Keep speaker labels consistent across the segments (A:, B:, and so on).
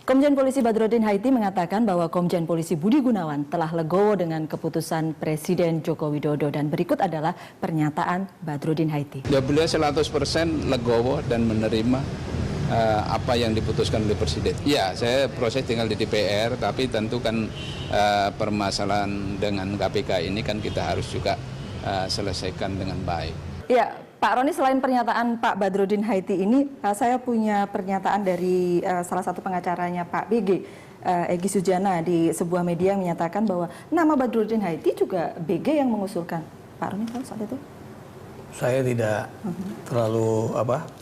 A: Komjen Polisi Badrodin Haiti mengatakan bahwa Komjen Polisi Budi Gunawan telah legowo dengan keputusan Presiden Joko Widodo, dan berikut adalah pernyataan Badrodin Haiti.
B: Ya, beliau 100% legowo dan menerima apa yang diputuskan oleh Presiden. Ya, saya proses tinggal di DPR, tapi tentu kan permasalahan dengan KPK ini kan kita harus juga selesaikan dengan baik.
A: Ya, Pak Roni, selain pernyataan Pak Badrodin Haiti ini, saya punya pernyataan dari salah satu pengacaranya Pak BG, Egy Sujana, di sebuah media yang menyatakan bahwa nama Badrodin Haiti juga BG yang mengusulkan. Pak Roni tahu soal itu?
C: Saya tidak terlalu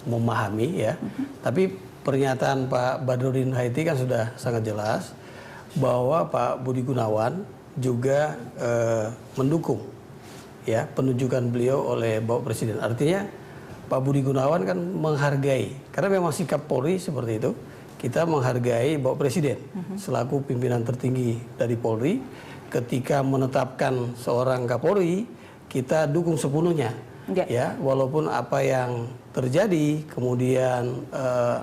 C: memahami ya, tapi pernyataan Pak Badrodin Haiti kan sudah sangat jelas bahwa Pak Budi Gunawan juga mendukung ya penunjukan beliau oleh Bapak Presiden. Artinya Pak Budi Gunawan kan menghargai, karena memang sikap Polri seperti itu, kita menghargai Bapak Presiden selaku pimpinan tertinggi dari Polri. Ketika menetapkan seorang Kapolri, kita dukung sepenuhnya. Ya, walaupun apa yang terjadi kemudian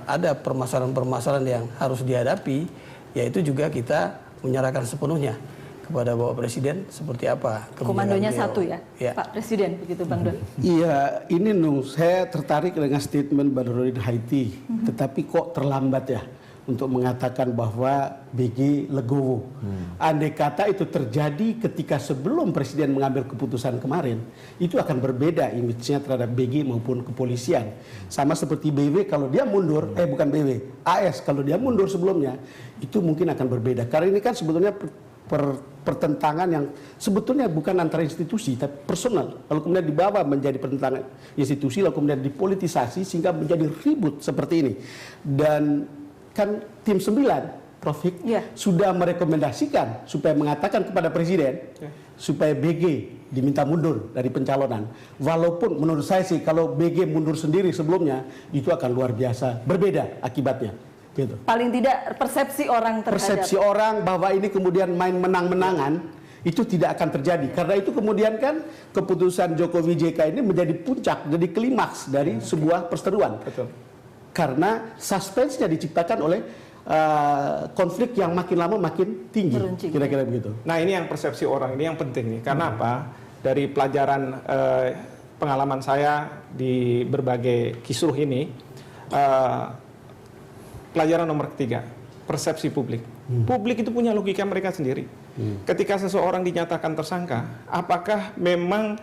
C: ada permasalahan-permasalahan yang harus dihadapi, yaitu juga kita menyerahkan sepenuhnya kepada Bapak Presiden seperti apa.
A: Komandonya satu ya, Pak Presiden, begitu Bang Don?
D: Iya, ini saya tertarik dengan statement Badrodin Haiti, tetapi kok terlambat ya untuk mengatakan bahwa BG legowo. Andai kata itu terjadi ketika sebelum Presiden mengambil keputusan kemarin, itu akan berbeda image-nya terhadap BG maupun kepolisian. Sama seperti BW kalau dia mundur, bukan BW, AS kalau dia mundur sebelumnya, itu mungkin akan berbeda. Karena ini kan sebetulnya pertentangan yang sebetulnya bukan antara institusi tapi personal, lalu kemudian dibawa menjadi pertentangan institusi, lalu kemudian dipolitisasi sehingga menjadi ribut seperti ini. Dan kan tim 9 Prof Hik sudah merekomendasikan supaya mengatakan kepada Presiden supaya BG diminta mundur dari pencalonan. Walaupun menurut saya sih kalau BG mundur sendiri sebelumnya itu akan luar biasa berbeda akibatnya. Gitu.
A: Paling tidak persepsi orang terhadap...
D: Persepsi orang bahwa ini kemudian main menang-menangan itu tidak akan terjadi. Karena itu kemudian kan keputusan Jokowi JK ini menjadi puncak, jadi klimaks dari sebuah perseteruan.
E: Betul.
D: Karena suspense-nya diciptakan oleh konflik yang makin lama makin tinggi. Kira-kira begitu.
E: Nah, ini yang persepsi orang, ini yang penting nih. Karena apa? Dari pelajaran pengalaman saya di berbagai kisruh ini, pelajaran nomor ketiga, persepsi publik. Publik itu punya logika mereka sendiri. Ketika seseorang dinyatakan tersangka, apakah memang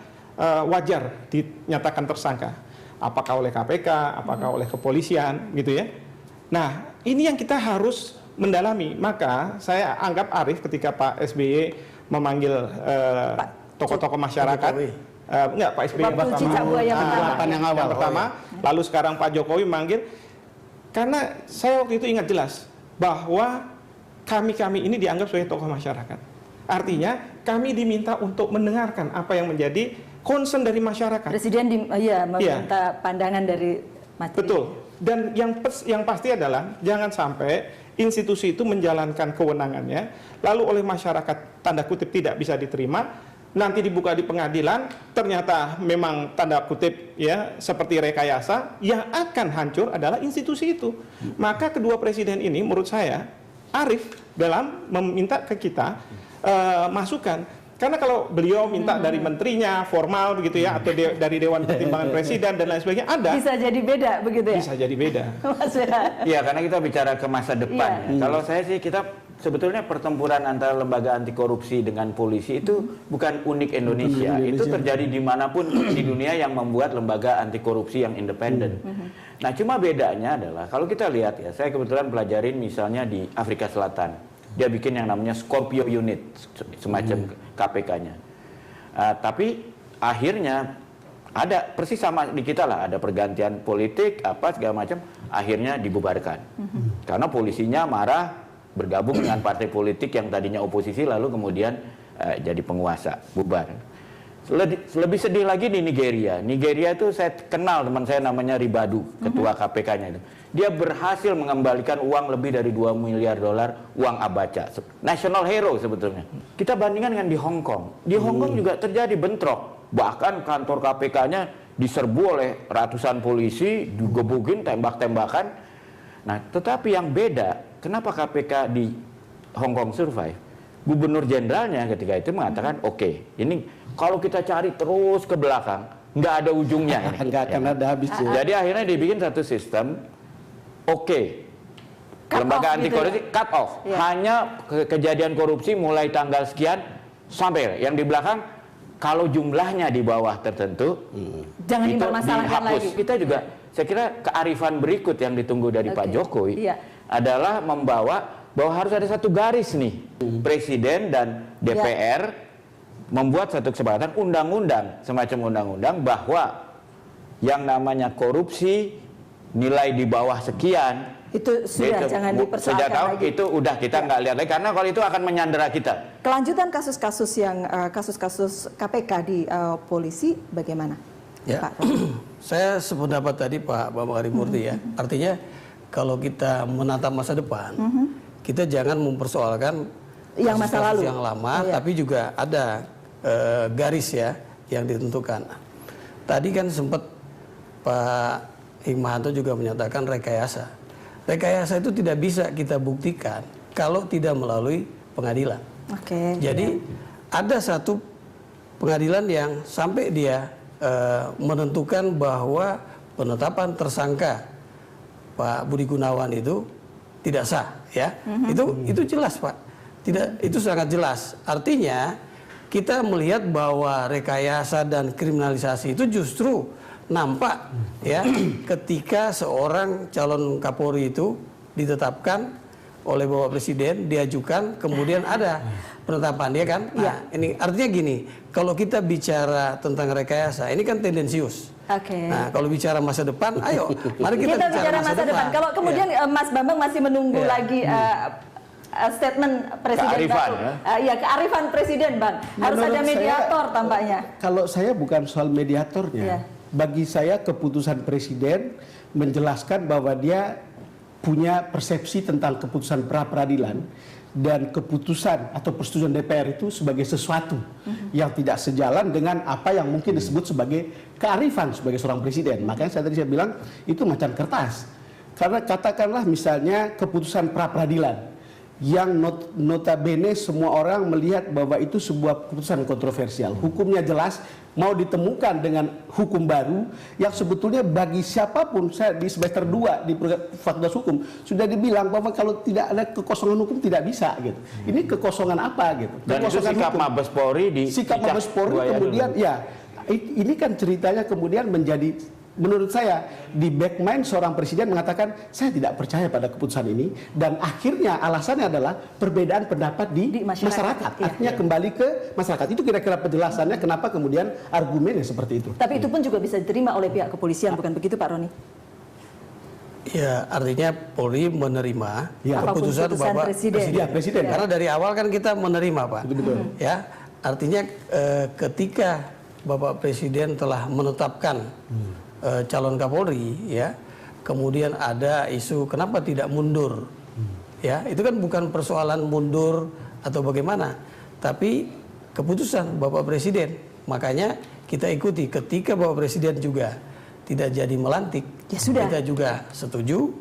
E: wajar dinyatakan tersangka? Apakah oleh KPK, apakah oleh kepolisian, gitu ya. Nah, ini yang kita harus mendalami. Maka saya anggap arif ketika Pak SBY memanggil tokoh-tokoh masyarakat. Enggak, Pak SBY yang pertama, lalu sekarang Pak Jokowi memanggil. Karena saya waktu itu ingat jelas bahwa kami ini dianggap sebagai tokoh masyarakat. Artinya kami diminta untuk mendengarkan apa yang menjadi concern dari masyarakat.
A: Presiden meminta pandangan dari masyarakat. Betul.
E: Dan yang pasti adalah jangan sampai institusi itu menjalankan kewenangannya, lalu oleh masyarakat tanda kutip tidak bisa diterima. Nanti dibuka di pengadilan, ternyata memang tanda kutip ya seperti rekayasa, yang akan hancur adalah institusi itu. Maka kedua presiden ini menurut saya arif dalam meminta ke kita masukan. Karena kalau beliau minta dari menterinya formal begitu ya, atau dari Dewan Pertimbangan Presiden dan lain sebagainya, ada.
A: Bisa jadi beda begitu ya?
E: Bisa jadi beda.
F: Iya, karena kita bicara ke masa depan. Kalau saya sih sebetulnya pertempuran antara lembaga anti korupsi dengan polisi itu bukan unik Indonesia. Itu terjadi dimanapun di dunia yang membuat lembaga anti korupsi yang independen. Nah, cuma bedanya adalah kalau kita lihat ya, saya kebetulan pelajarin misalnya di Afrika Selatan. Dia bikin yang namanya Scorpio Unit, semacam KPK-nya. Tapi akhirnya ada persis sama di kita lah, ada pergantian politik apa segala macam, akhirnya dibubarkan. Karena polisinya marah, bergabung dengan partai politik yang tadinya oposisi lalu kemudian jadi penguasa, bubar. Lebih sedih lagi di Nigeria. Nigeria itu saya kenal teman saya namanya Ribadu, ketua KPK-nya itu. Dia berhasil mengembalikan uang lebih dari 2 miliar dolar uang Abacha. National hero sebetulnya. Kita bandingkan dengan di Hong Kong. Di Hong Kong juga terjadi bentrok. Bahkan kantor KPK-nya diserbu oleh ratusan polisi, digebukin, tembak-tembakan. Nah, tetapi yang beda kenapa KPK di Hong Kong survive? Gubernur jenderalnya ketika itu mengatakan, oke, ini kalau kita cari terus ke belakang, nggak ada ujungnya ini.
D: Nggak akan ada habisnya.
F: Jadi akhirnya dibikin satu sistem, lembaga anti korupsi gitu ya? Cut off. Ya. Hanya kejadian korupsi mulai tanggal sekian sampai yang di belakang, kalau jumlahnya di bawah tertentu,
A: jangan
F: itu
A: dipermasalahkan
F: dihapus.
A: lagi.
F: Kita juga, saya kira kearifan berikut yang ditunggu dari Pak Jokowi adalah membawa bahwa harus ada satu garis nih, Presiden dan DPR membuat satu kesepakatan undang-undang, semacam undang-undang bahwa yang namanya korupsi nilai di bawah sekian
A: itu sudah jangan dipersoalkan lagi.
F: Itu udah kita nggak lihat lagi karena kalau itu akan menyandera kita.
A: Kelanjutan kasus-kasus yang kasus-kasus KPK di polisi bagaimana?
C: Ya,
A: Pak
C: saya sependapat tadi Pak Bambang Harimurti ya. Artinya kalau kita menatap masa depan, kita jangan mempersoalkan
A: yang masa lalu,
C: yang lama, tapi juga ada garis ya yang ditentukan. Tadi kan sempat Pak Hikmahanto juga menyatakan rekayasa. Rekayasa itu tidak bisa kita buktikan kalau tidak melalui pengadilan. Jadi ada satu pengadilan yang sampai dia menentukan bahwa penetapan tersangka Pak Budi Gunawan itu tidak sah, ya. Itu jelas, Pak. Itu sangat jelas. Artinya kita melihat bahwa rekayasa dan kriminalisasi itu justru nampak ya ketika seorang calon Kapolri itu ditetapkan oleh Bapak Presiden, diajukan, kemudian ada penetapan, ya kan? Nah, ini artinya gini, kalau kita bicara tentang rekayasa, ini kan tendensius. Nah, kalau bicara masa depan, ayo, mari kita bicara masa depan.
A: Kalau kemudian Mas Bambang masih menunggu lagi statement Presiden
F: kearifan,
A: baru. Kearifan Presiden, Bang. Harus ada mediator tampaknya.
D: Kalau saya bukan soal mediatornya. Bagi saya keputusan Presiden menjelaskan bahwa dia punya persepsi tentang keputusan pra-peradilan dan keputusan atau persetujuan DPR itu sebagai sesuatu yang tidak sejalan dengan apa yang mungkin disebut sebagai kearifan sebagai seorang presiden. Makanya saya bilang itu macan kertas. Karena katakanlah misalnya keputusan pra-peradilan yang notabene semua orang melihat bahwa itu sebuah keputusan kontroversial. Hukumnya jelas, mau ditemukan dengan hukum baru yang sebetulnya bagi siapapun, saya di semester 2 di Fakultas Hukum sudah dibilang bahwa kalau tidak ada kekosongan hukum tidak bisa gitu. Ini kekosongan apa gitu?
F: Dan itu sikap Mabes Polri
D: sikap Mabes Polri kemudian ini kan ceritanya kemudian menjadi, menurut saya, di backmind seorang presiden mengatakan saya tidak percaya pada keputusan ini, dan akhirnya alasannya adalah perbedaan pendapat di masyarakat. Artinya kembali ke masyarakat. Itu kira-kira penjelasannya kenapa kemudian argumennya seperti itu.
A: Tapi itu pun juga bisa diterima oleh pihak kepolisian, bukan begitu Pak Roni?
C: Ya, artinya Polri menerima keputusan Bapak Presiden. Karena dari awal kan kita menerima, Pak.
D: Betul.
C: Ya, artinya ketika Bapak Presiden telah menetapkan calon Kapolri, ya, kemudian ada isu kenapa tidak mundur, ya, itu kan bukan persoalan mundur atau bagaimana, tapi keputusan Bapak Presiden. Makanya kita ikuti. Ketika Bapak Presiden juga tidak jadi melantik, kita juga setuju.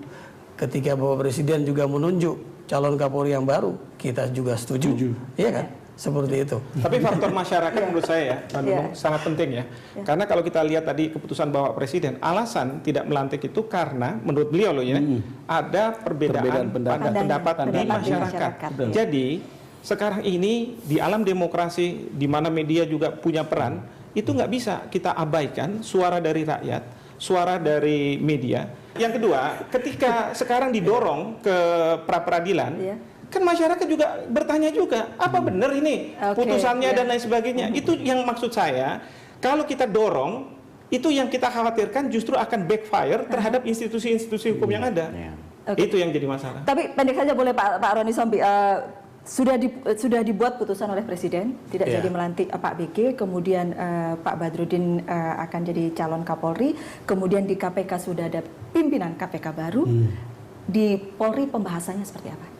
C: Ketika Bapak Presiden juga menunjuk calon Kapolri yang baru, kita juga setuju, ya kan? Seperti itu.
E: Tapi faktor masyarakat menurut saya sangat penting ya. Karena kalau kita lihat tadi keputusan Bapak Presiden, alasan tidak melantik itu karena menurut beliau loh ya, ada perbedaan pendapat di masyarakat. Jadi sekarang ini di alam demokrasi di mana media juga punya peran, itu nggak bisa kita abaikan suara dari rakyat, suara dari media. Yang kedua, ketika sekarang didorong ke pra-peradilan, kan masyarakat juga bertanya juga, apa benar ini putusannya dan lain sebagainya. Itu yang maksud saya, kalau kita dorong, itu yang kita khawatirkan justru akan backfire terhadap institusi-institusi hukum yang ada. Itu yang jadi masalah.
A: Tapi pendek saja boleh Pak Roni Sompi, sudah dibuat putusan oleh Presiden, tidak jadi melantik Pak BG, kemudian Pak Badrodin akan jadi calon Kapolri, kemudian di KPK sudah ada pimpinan KPK baru, di Polri pembahasannya seperti apa?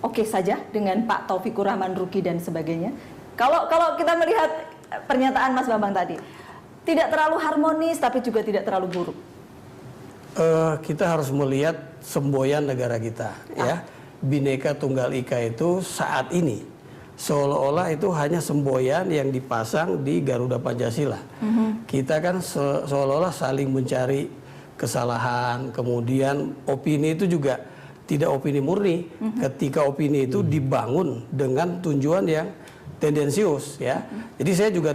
A: Oke saja dengan Pak Taufikur Rahman Ruki dan sebagainya. Kalau kita melihat pernyataan Mas Bambang tadi, tidak terlalu harmonis tapi juga tidak terlalu buruk.
C: Kita harus melihat semboyan negara kita, ya. Bhinneka Tunggal Ika itu saat ini seolah-olah itu hanya semboyan yang dipasang di Garuda Pancasila. Kita kan seolah-olah saling mencari kesalahan, kemudian opini itu juga tidak opini murni. Ketika opini itu dibangun dengan tujuan yang tendensius, ya. Jadi saya juga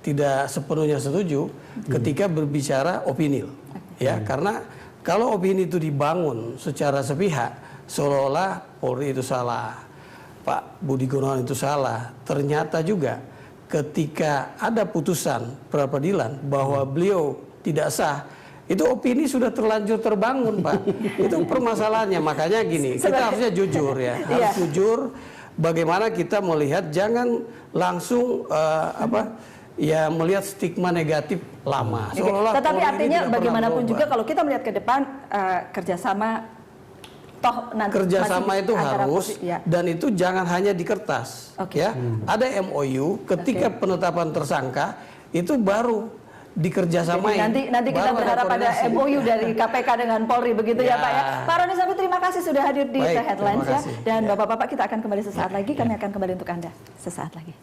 C: tidak sepenuhnya setuju ketika berbicara opini, ya, karena kalau opini itu dibangun secara sepihak, seolah-olah Polri itu salah, Pak Budi Gunawan itu salah. Ternyata juga ketika ada putusan peradilan bahwa beliau tidak sah, itu opini sudah terlanjur terbangun, Pak. Itu permasalahannya. Makanya gini, kita harusnya jujur, ya, harus jujur. Bagaimana kita melihat, jangan langsung ya melihat stigma negatif lama.
A: Tetapi artinya bagaimanapun juga kalau kita melihat ke depan, kerjasama toh nanti
C: kerjasama itu harus, dan itu jangan hanya di kertas, ya. Ada MOU ketika penetapan tersangka itu baru dikerjasamain.
A: Nanti kita berharap ada MOU dari KPK dengan Polri, begitu ya Pak ya. Pak Roni Sabri, terima kasih sudah hadir di The Headlines ya. Dan Bapak-bapak, kita akan kembali sesaat lagi. Kami akan kembali untuk Anda sesaat lagi.